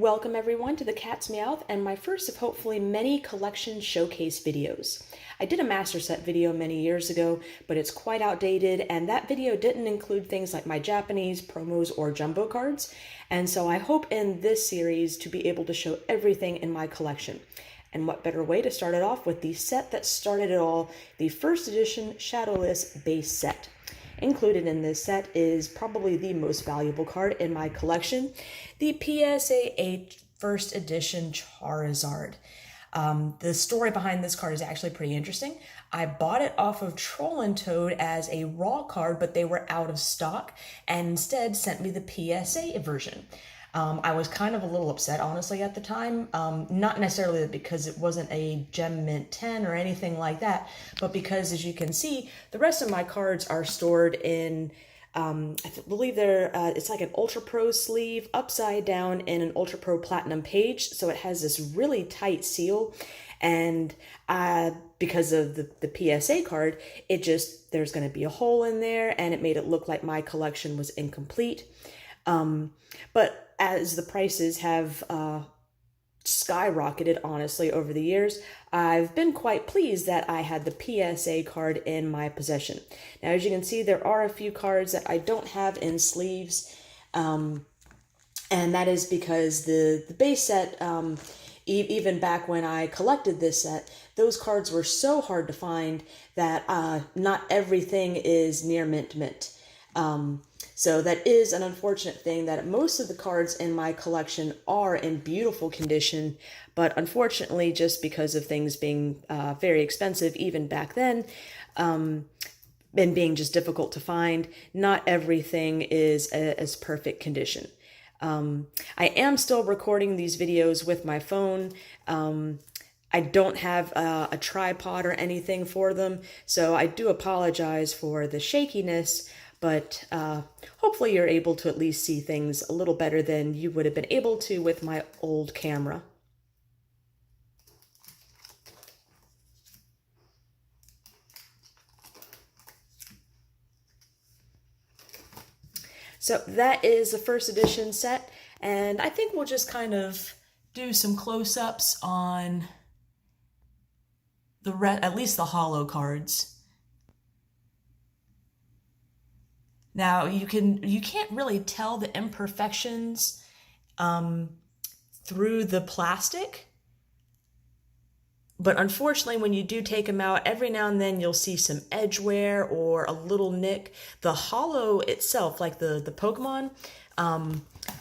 Welcome everyone to the Cat's Meowth and my first of hopefully many collection showcase videos. I did a master set video many years ago, but it's quite outdated, and that video didn't include things like my Japanese, promos, or jumbo cards, and so I hope in this series to be able to show everything in my collection. And what better way to start it off with the set that started it all, the first edition Shadowless base set. Included in this set is probably the most valuable card in my collection, the PSA 8 first edition Charizard. The story behind this card is actually pretty interesting. I bought it off of Troll and Toad as a raw card, but they were out of stock and instead sent me the PSA version. I was kind of a little upset, honestly, at the time. Not necessarily because it wasn't a Gem Mint 10 or anything like that, but because, as you can see, the rest of my cards are stored in, I believe they're, it's like an Ultra Pro sleeve upside down in an Ultra Pro Platinum page. So it has this really tight seal. And because of the PSA card, there's going to be a hole in there, and it made it look like my collection was incomplete. But as the prices have skyrocketed, honestly, over the years, I've been quite pleased that I had the PSA card in my possession. Now, as you can see, there are a few cards that I don't have in sleeves, and that is because the base set, even back when I collected this set, those cards were so hard to find that not everything is near mint. So that is an unfortunate thing, that most of the cards in my collection are in beautiful condition, but unfortunately, just because of things being very expensive even back then, and being just difficult to find, not everything is as perfect condition. I am still recording these videos with my phone. I don't have a tripod or anything for them, so I do apologize for the shakiness, but hopefully you're able to at least see things a little better than you would have been able to with my old camera. So that is the first edition set, and I think we'll just kind of do some close-ups on at least the holo cards. Now, you can't really tell the imperfections through the plastic, but unfortunately, when you do take them out, every now and then you'll see some edge wear or a little nick. The holo itself, like the Pokemon,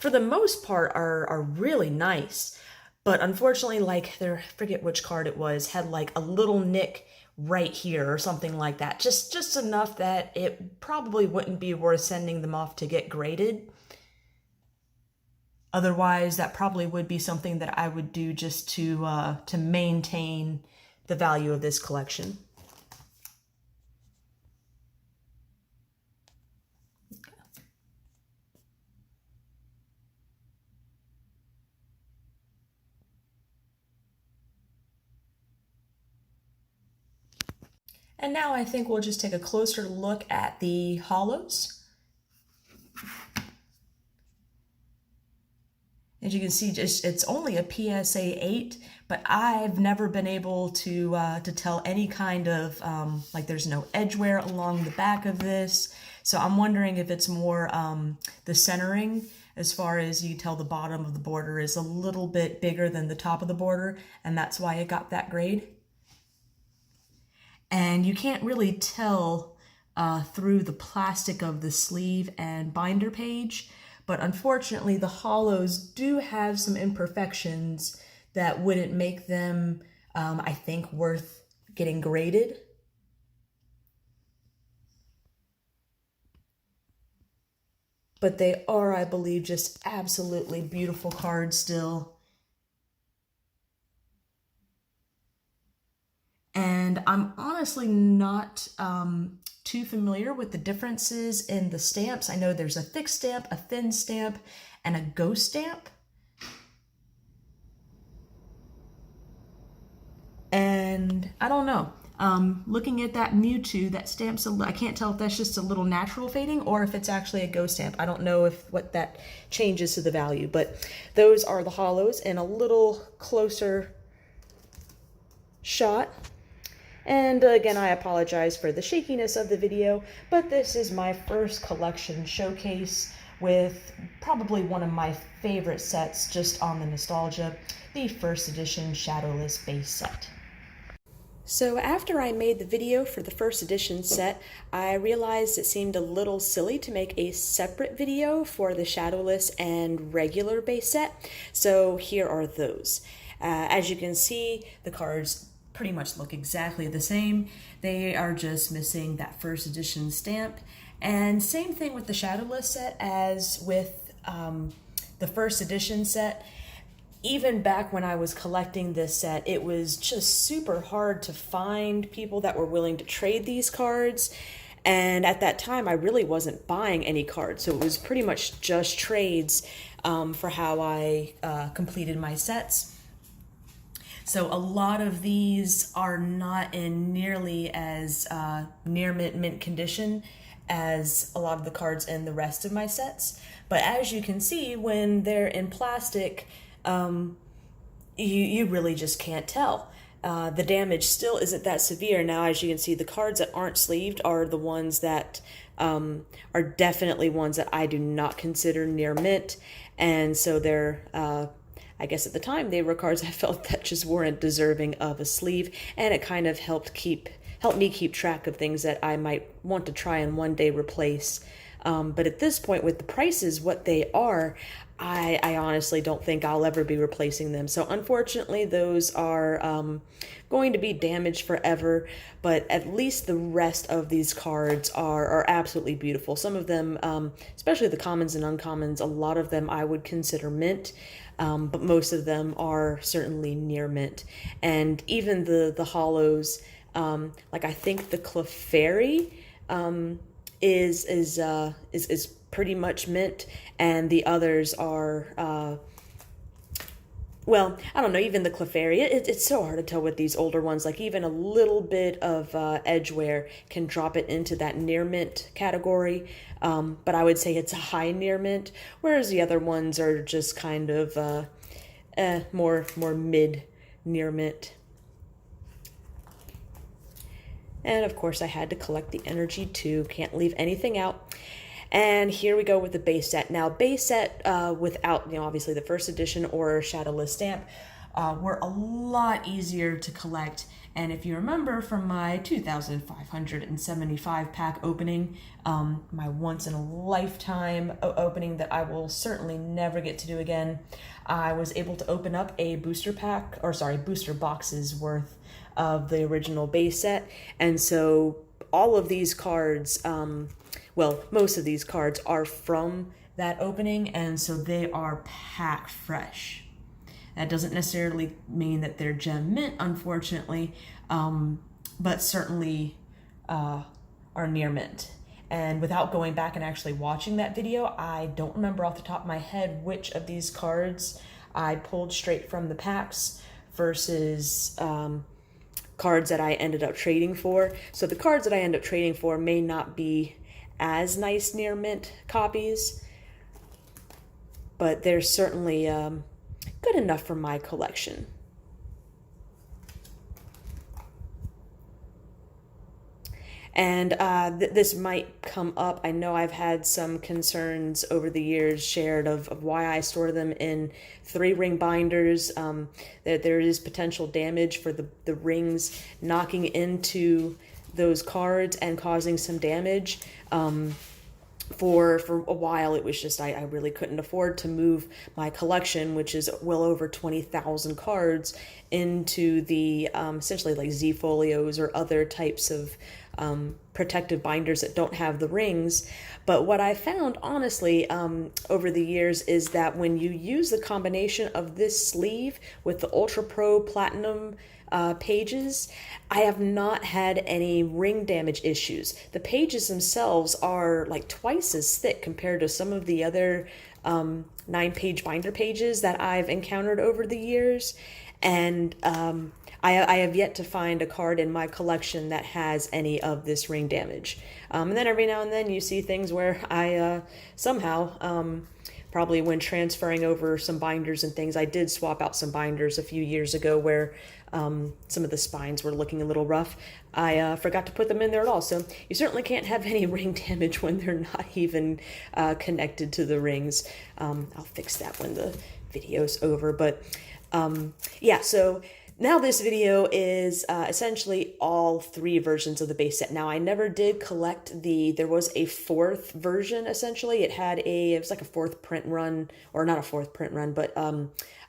for the most part are really nice, but unfortunately, like I forget which card it was, had like a little nick right here or something like that, just enough that it probably wouldn't be worth sending them off to get graded. Otherwise, that probably would be something that I would do just to maintain the value of this collection. And now I think we'll just take a closer look at the holos. As you can see, it's only a PSA 8, but I've never been able to tell any kind of, like there's no edge wear along the back of this. So I'm wondering if it's more the centering, as far as you can tell the bottom of the border is a little bit bigger than the top of the border, and that's why it got that grade. And you can't really tell through the plastic of the sleeve and binder page, but unfortunately the holos do have some imperfections that wouldn't make them, I think, worth getting graded. But they are, I believe, just absolutely beautiful cards still. And I'm honestly not too familiar with the differences in the stamps. I know there's a thick stamp, a thin stamp, and a ghost stamp. And I don't know. Looking at that Mewtwo, that stamp's I can't tell if that's just a little natural fading or if it's actually a ghost stamp. I don't know if what that changes to the value, but those are the hollows in a little closer shot. And again, I apologize for the shakiness of the video, but this is my first collection showcase with probably one of my favorite sets just on the nostalgia, the first edition Shadowless base set. So after I made the video for the first edition set, I realized it seemed a little silly to make a separate video for the Shadowless and regular base set. So here are those. As you can see, the cards pretty much look exactly the same. They are just missing that first edition stamp. And same thing with the Shadowless set as with the first edition set. Even back when I was collecting this set, it was just super hard to find people that were willing to trade these cards. And at that time, I really wasn't buying any cards. So it was pretty much just trades for how I completed my sets. So a lot of these are not in nearly as near mint condition as a lot of the cards in the rest of my sets. But as you can see, when they're in plastic, you really just can't tell. The damage still isn't that severe. Now, as you can see, the cards that aren't sleeved are the ones that are definitely ones that I do not consider near mint. And so they're, I guess at the time, they were cards I felt that just weren't deserving of a sleeve. And it kind of helped me keep track of things that I might want to try and one day replace. But at this point, with the prices what they are, I honestly don't think I'll ever be replacing them. So unfortunately, those are going to be damaged forever, but at least the rest of these cards are absolutely beautiful. Some of them, especially the commons and uncommons, a lot of them I would consider mint, but most of them are certainly near mint. And even the hollows, like I think the Clefairy is pretty much mint, and the others are well, I don't know, even the Clefairy, it's so hard to tell with these older ones. Like even a little bit of edge wear can drop it into that near mint category, but I would say it's a high near mint, whereas the other ones are just kind of more mid near mint. And of course I had to collect the energy too, can't leave anything out. And here we go with the base set. Now, base set without, obviously the first edition or Shadowless stamp were a lot easier to collect. And if you remember from my 2,575 pack opening, my once in a lifetime opening that I will certainly never get to do again, I was able to open up a booster boxes worth of the original base set. And so all of these cards, well, most of these cards are from that opening, and so they are pack fresh. That doesn't necessarily mean that they're gem mint, unfortunately, but certainly are near mint. And without going back and actually watching that video, I don't remember off the top of my head which of these cards I pulled straight from the packs versus cards that I ended up trading for. So the cards that I end up trading for may not be as nice near mint copies, but they're certainly good enough for my collection. And this might come up. I know I've had some concerns over the years shared of why I store them in 3-ring binders, that there is potential damage for the rings knocking into those cards and causing some damage. For a while, it was just I really couldn't afford to move my collection, which is well over 20,000 cards, into the essentially like Z folios or other types of protective binders that don't have the rings. But what I found, honestly, over the years is that when you use the combination of this sleeve with the Ultra Pro Platinum pages, I have not had any ring damage issues. The pages themselves are like twice as thick compared to some of the other 9-page binder pages that I've encountered over the years. And I have yet to find a card in my collection that has any of this ring damage. And then every now and then you see things where I somehow, probably when transferring over some binders and things, I did swap out some binders a few years ago where some of the spines were looking a little rough. I forgot to put them in there at all. So you certainly can't have any ring damage when they're not even connected to the rings. I'll fix that when the video's over. But yeah, so now this video is essentially all three versions of the base set. Now I never did collect there was a fourth version essentially. It was like a fourth print run, or not a fourth print run, but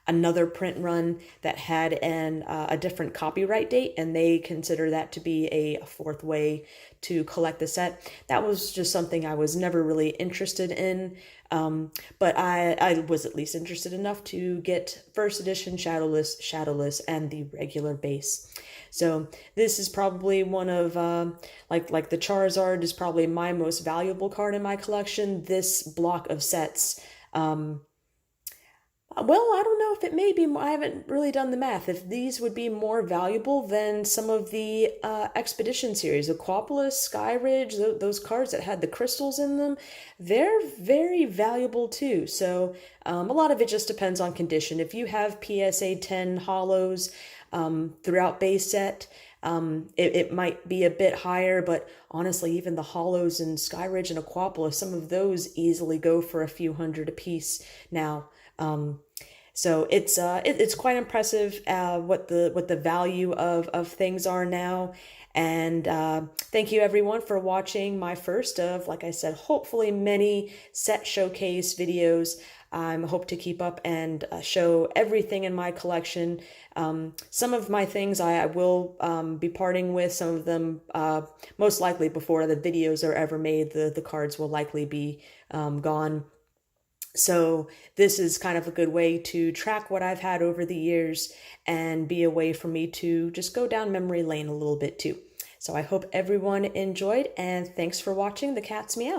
another print run that had a different copyright date, and they consider that to be a fourth way to collect the set. That was just something I was never really interested in, but I was at least interested enough to get first edition Shadowless, and the regular base. So this is probably one of, like the Charizard is probably my most valuable card in my collection. This block of sets, well, I don't know if it may be more, I haven't really done the math, if these would be more valuable than some of the Expedition series, Aquapolis, Sky Ridge, those cards that had the crystals in them, they're very valuable too. So a lot of it just depends on condition. If you have PSA 10 hollows throughout base set, it might be a bit higher, but honestly, even the hollows in Sky Ridge and Aquapolis, some of those easily go for a few hundred a piece now. So it's quite impressive what the value of things are now. And thank you everyone for watching my first of, like I said, hopefully many set showcase videos. I hope to keep up and show everything in my collection. Some of my things I will be parting with. Some of them most likely before the videos are ever made. The cards will likely be gone. So this is kind of a good way to track what I've had over the years and be a way for me to just go down memory lane a little bit too. So I hope everyone enjoyed, and thanks for watching The Cat's Meow.